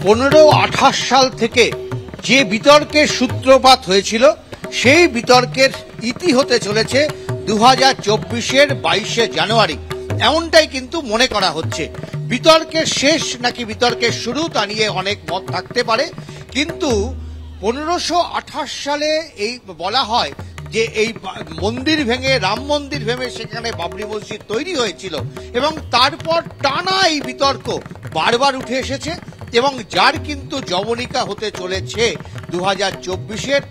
15-28 সাল থেকে যে বিতর্কের সূত্রপাত হয়েছিল সেই বিতর্কের ইতি হতে চলেছে 2024-এর 22শে জানুয়ারি, এমনটাই কিন্তু মনে করা হচ্ছে। বিতর্কের শেষ নাকি বিতর্কের শুরু তা নিয়ে অনেক মত থাকতে পারে, কিন্তু 1528 সালে এই বলা হয় যে এই মন্দির ভেঙে, রাম মন্দির ভেঙে সেখানে বাবরি মসজিদ তৈরি হয়েছিল, এবং তারপর টানা এই বিতর্ক বারবার উঠে এসেছে এবং যার কিন্তু জবনিকা হতে চলেছে 2024-এর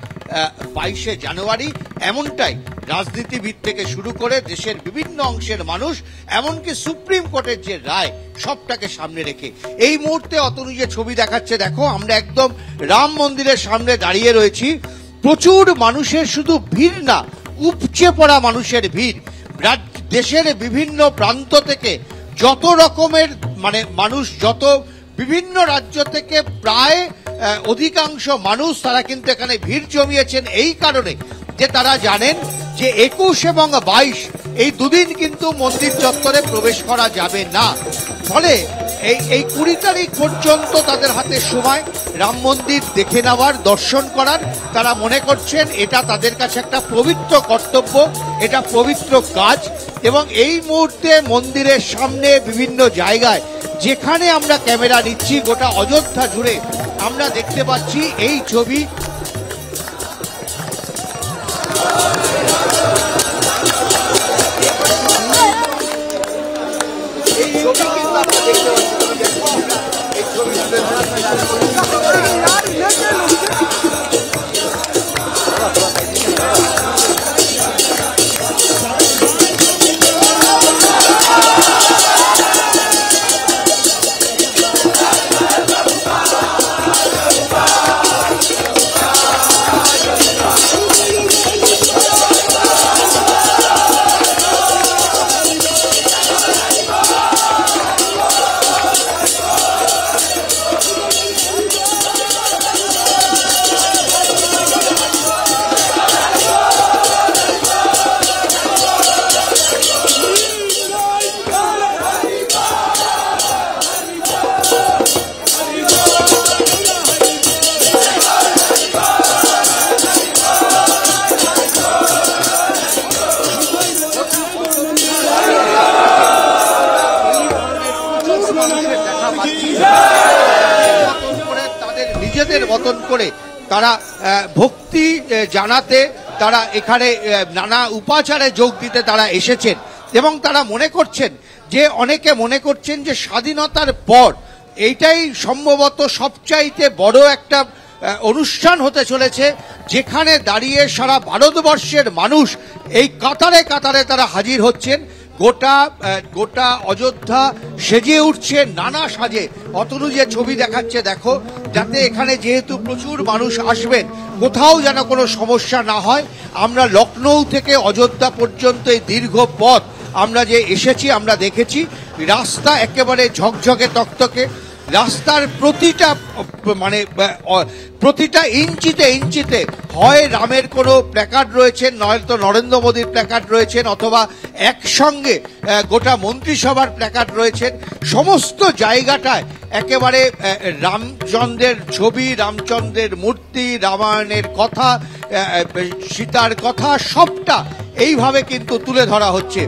22শে জানুয়ারি। এমনটাই রাজনীতিবিদ থেকে শুরু করে দেশের বিভিন্ন অংশের মানুষ, এমনকি সুপ্রিম কোর্টের যে রায়, সবটাকে সামনে রেখে এই মুহূর্তে অতনু যে ছবি দেখাচ্ছে, দেখো আমরা একদম রাম মন্দিরের সামনে দাঁড়িয়ে রয়েছি। প্রচুর মানুষের শুধু ভিড় না, উপচে পড়া মানুষের ভিড়। দেশের বিভিন্ন প্রান্ত থেকে যত রকমের মানুষ, যত বিভিন্ন রাজ্য থেকে প্রায় অধিকাংশ মানুষ তারা কিন্তু এখানে ভিড় জমিয়েছেন এই কারণে যে তারা জানেন যে 21 এবং 22 এই দুদিন কিন্তু মন্দির চত্বরে প্রবেশ করা যাবে না। ফলে এই 20 তারিখ পর্যন্ত তাদের হাতে সময় রাম মন্দির দেখে নেওয়ার, দর্শন করার। তারা মনে করছেন এটা তাদের কাছে একটা পবিত্র কর্তব্য, এটা পবিত্র কাজ। এবং এই মুহূর্তে মন্দিরের সামনে বিভিন্ন জায়গায় যেখানে আমরা ক্যামেরা নিচ্ছি, গোটা অযোধ্যা জুড়ে আমরা দেখতে পাচ্ছি এই ছবি। এই ছবি কিন্তু আমরা দেখতে পাচ্ছি, এই ছবি তাদের নিজেদের মতন করে তারা ভক্তি জানাতে, তারা এখানে নানা উপাচারে যোগ দিতে তারা এসেছেন। এবং তারা মনে করছেন যে, অনেকে মনে করছেন যে স্বাধীনতার পর এইটাই সম্ভবত সবচাইতে বড় একটা অনুষ্ঠান হতে চলেছে, যেখানে দাঁড়িয়ে সারা ভারতবর্ষের মানুষ এই কাতারে কাতারে তারা হাজির হচ্ছেন। গোটা অযোধ্যা সেজে উঠছে নানা সাজে। অতনু যে ছবি দেখাচ্ছে দেখো, যাতে এখানে যেহেতু প্রচুর মানুষ আসবেন, কোথাও যেন কোনো সমস্যা না হয়। আমরা লখনৌ থেকে অযোধ্যা পর্যন্ত এই দীর্ঘ পথ আমরা যে এসেছি, আমরা দেখেছি রাস্তা একেবারে ঝকঝকে তকতকে। রাস্তার প্রতিটা ইঞ্চিতে ইঞ্চিতে হয় রামের কোনো প্ল্যাকার্ড রয়েছেন, নয়তো নরেন্দ্র মোদীর প্ল্যাকার্ড রয়েছেন, অথবা একসঙ্গে গোটা মন্ত্রিসভার প্ল্যাকার্ড রয়েছেন। সমস্ত জায়গাটায় একেবারে রামচন্দ্রের ছবি, রামচন্দ্রের মূর্তি, রামায়ণের কথা, সীতার কথা, সবটা এইভাবে কিন্তু তুলে ধরা হচ্ছে।